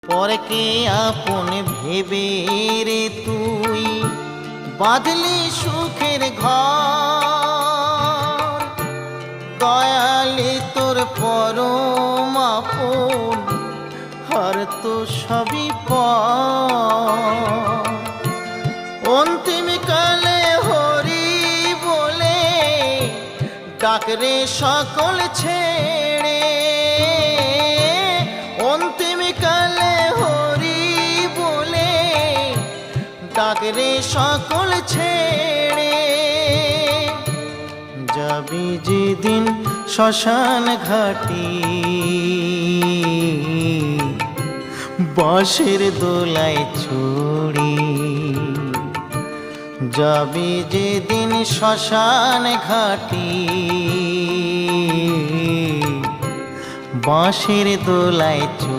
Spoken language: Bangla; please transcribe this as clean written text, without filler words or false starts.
পরকে আপন ভেবে রে তুই বাঁধলি সুখের ঘর। দয়ালে তোর পরম আপন আর তো সবই পর। অন্তিম কালে হরি বলে ডাকরে সকল ছেড়ে। অন্তিম কালে হরি বলে ডাকরে সকল ছেড়ে। যাবি যেদিন শ্মশান ঘাটি বাঁশের দোলায় ছড়ি। যাবি যেদিন শ্মশান ঘাটি বাঁশের দোলায় ছড়ি।